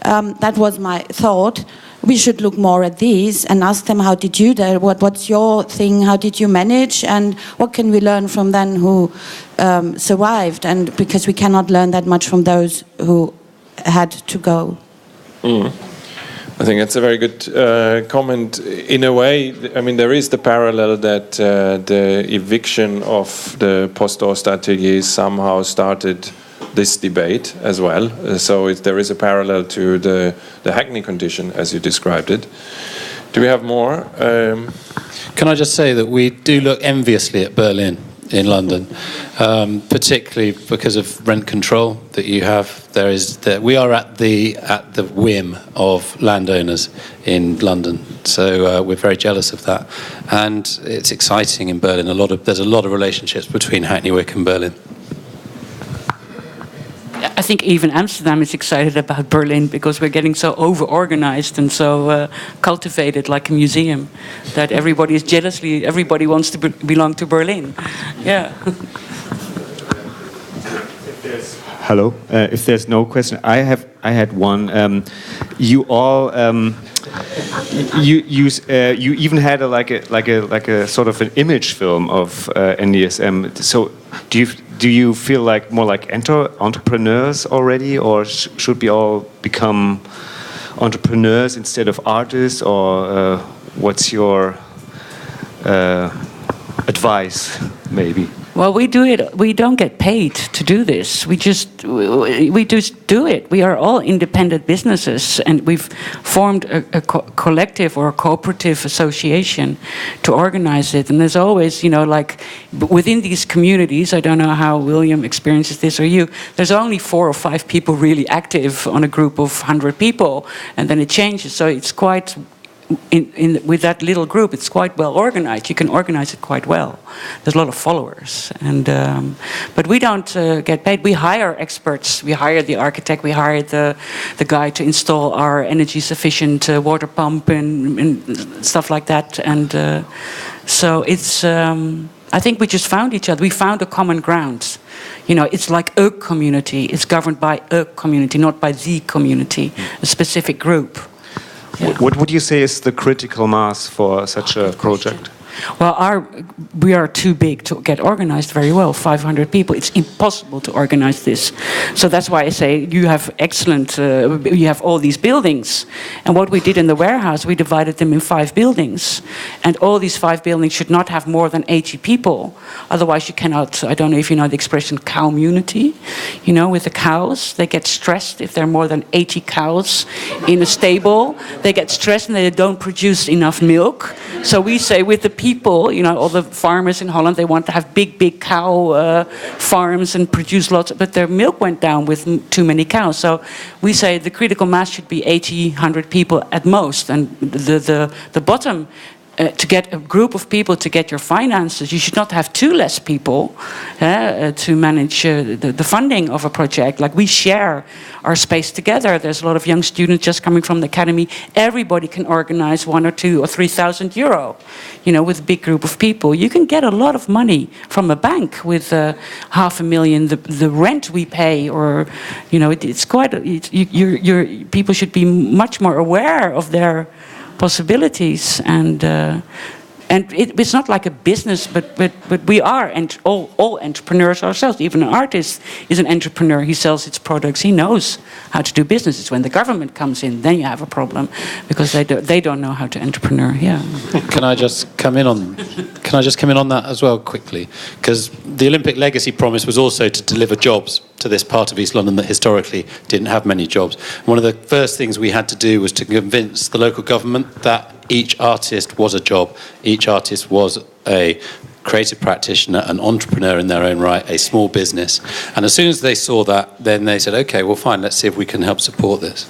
that was my thought. We should look more at these and ask them, how did you do? What's your thing? How did you manage? And what can we learn from them who survived? And because we cannot learn that much from those who had to go. I think that's a very good comment. In a way, I mean, there is the parallel that the eviction of the Post-Ost ateliers somehow started this debate as well. So there is a parallel to the Hackney condition, as you described it. Do we have more? Can I just say that we do look enviously at Berlin in London, particularly because of rent control that you have. We are at the whim of landowners in London, so we're very jealous of that. And it's exciting in Berlin. There's a lot of relationships between Hackney Wick and Berlin. I think even Amsterdam is excited about Berlin, because we're getting so over-organized and so cultivated like a museum that everybody wants to belong to Berlin. Yeah. Hello. If there's no question, I had one. You all, you even had a sort of an image film of NDSM. So do you feel like more like entrepreneurs already, or should we all become entrepreneurs instead of artists, or what's your advice, maybe? Well, we do it. We don't get paid to do this. We just do it. We are all independent businesses, and we've formed a collective or a cooperative association to organize it. And there's always, like within these communities, I don't know how William experiences this or you, there's only 4 or 5 people really active on a group of 100 people, and then it changes. So it's quite... with that little group, it's quite well organized. You can organize it quite well. There's a lot of followers, but we don't get paid. We hire experts. We hire the architect. We hire the guy to install our energy-sufficient water pump and stuff like that. And so it's. I think we just found each other. We found a common ground. It's like a community. It's governed by a community, not by the community, a specific group. Yeah. What would you say is the critical mass for such a project? Well, we are too big to get organized very well. 500 people. It's impossible to organize this. So that's why I say you have excellent. You have all these buildings, and what we did in the warehouse, we divided them in 5 buildings, and all these 5 buildings should not have more than 80 people. Otherwise, you cannot. I don't know if you know the expression "community." With the cows, they get stressed if there are more than 80 cows in a stable. They get stressed and they don't produce enough milk. So we say with the people people, you know, all the farmers in Holland, they want to have big cow farms and produce lots, but their milk went down with too many cows. So we say the critical mass should be 80, 100 people at most, and the bottom. To get a group of people to get your finances, you should not have too less people to manage the funding of a project. Like, we share our space together. There's a lot of young students just coming from the academy. Everybody can organize 1 or 2 or 3,000 euro, you know, with a big group of people. You can get a lot of money from a bank with $500,000. The rent we pay, or, you know, it's quite. People should be much more aware of their possibilities, and it's not like a business, but we are all entrepreneurs ourselves. Even an artist is an entrepreneur. He sells his products. He knows how to do business. It's when the government comes in, then you have a problem, because they don't know how to entrepreneur. Yeah. Can I just come in on that as well quickly? Because the Olympic legacy promise was also to deliver jobs to this part of East London that historically didn't have many jobs. One of the first things we had to do was to convince the local government that each artist was a job, each artist was a creative practitioner, an entrepreneur in their own right, a small business. And as soon as they saw that, then they said, okay, well fine, let's see if we can help support this.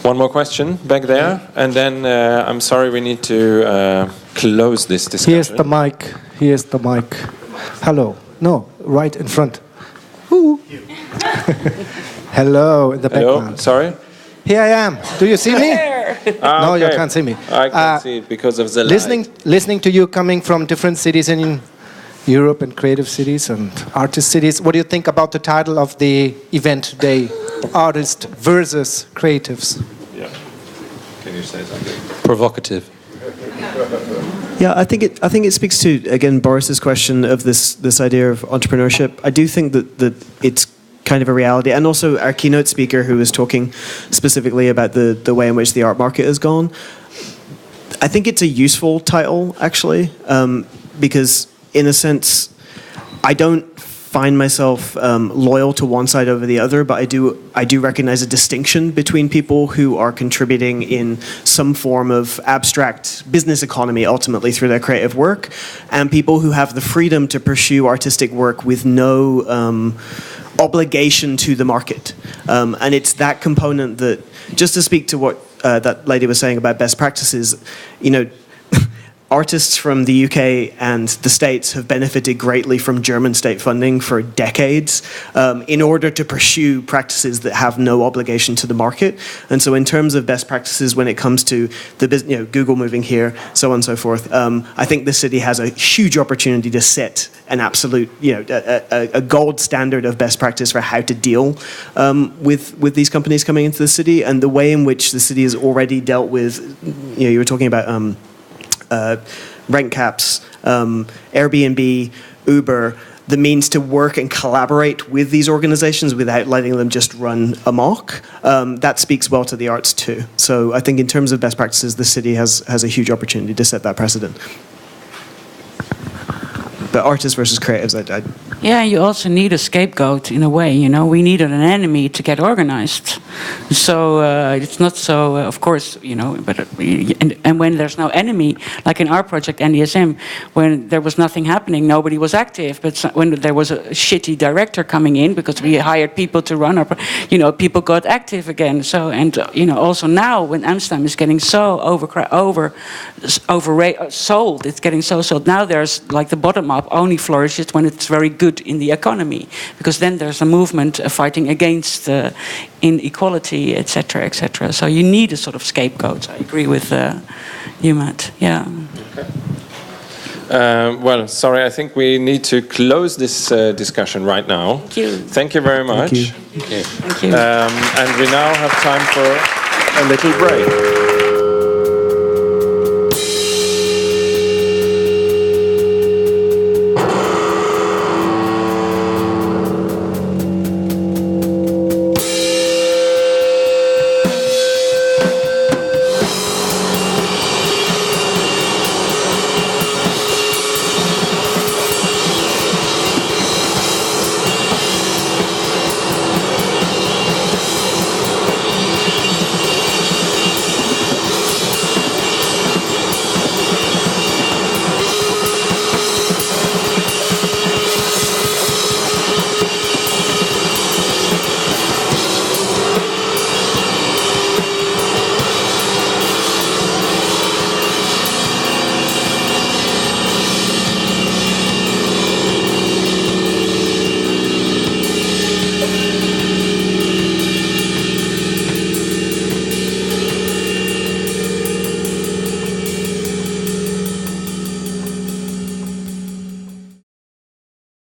One more question back there, and then I'm sorry, we need to close this discussion. Here's the mic. Hello. No, right in front. Ooh. Hello, in the background. Hello, sorry? Here I am. Do you see me? No, okay. you can't see me. I can't see it because of the light. Listening to you coming from different cities in Europe and creative cities and artist cities, what do you think about the title of the event today? Artist versus creatives. Yeah. Can you say something? Provocative. Yeah, I think it speaks to, again, Boris's question of this idea of entrepreneurship. I do think that it's kind of a reality, and also our keynote speaker, who was talking specifically about the way in which the art market has gone. I think it's a useful title, actually, because in a sense, I don't find myself loyal to one side over the other, but I do recognize a distinction between people who are contributing in some form of abstract business economy, ultimately through their creative work, and people who have the freedom to pursue artistic work with no obligation to the market. And it's that component that, just to speak to what that lady was saying about best practices, you know, artists from the UK and the States have benefited greatly from German state funding for decades in order to pursue practices that have no obligation to the market. And so in terms of best practices when it comes to the business, you know, Google moving here, so on and so forth, I think the city has a huge opportunity to set an absolute, you know, a gold standard of best practice for how to deal with these companies coming into the city, and the way in which the city has already dealt with, you know, you were talking about rent caps, Airbnb, Uber, the means to work and collaborate with these organizations without letting them just run amok. That speaks well to the arts too. So I think in terms of best practices, the city has a huge opportunity to set that precedent. But artists versus creatives, Yeah, you also need a scapegoat in a way, you know. We needed an enemy to get organized. So it's not so, of course, you know, but and when there's no enemy, like in our project, NDSM, when there was nothing happening, nobody was active. But when there was a shitty director coming in, because we hired people to run our, you know, people got active again. So, and, you know, also now when Amsterdam is getting so sold, it's getting so sold. Now there's like the bottom up only flourishes when it's very good in the economy, because then there's a movement fighting against inequality, etc., etc. So you need a sort of scapegoat. I agree with you, Matt. Yeah. Okay. Well, sorry, I think we need to close this discussion right now. Thank you. Thank you very much. Thank you. Thank you. And we now have time for a little break.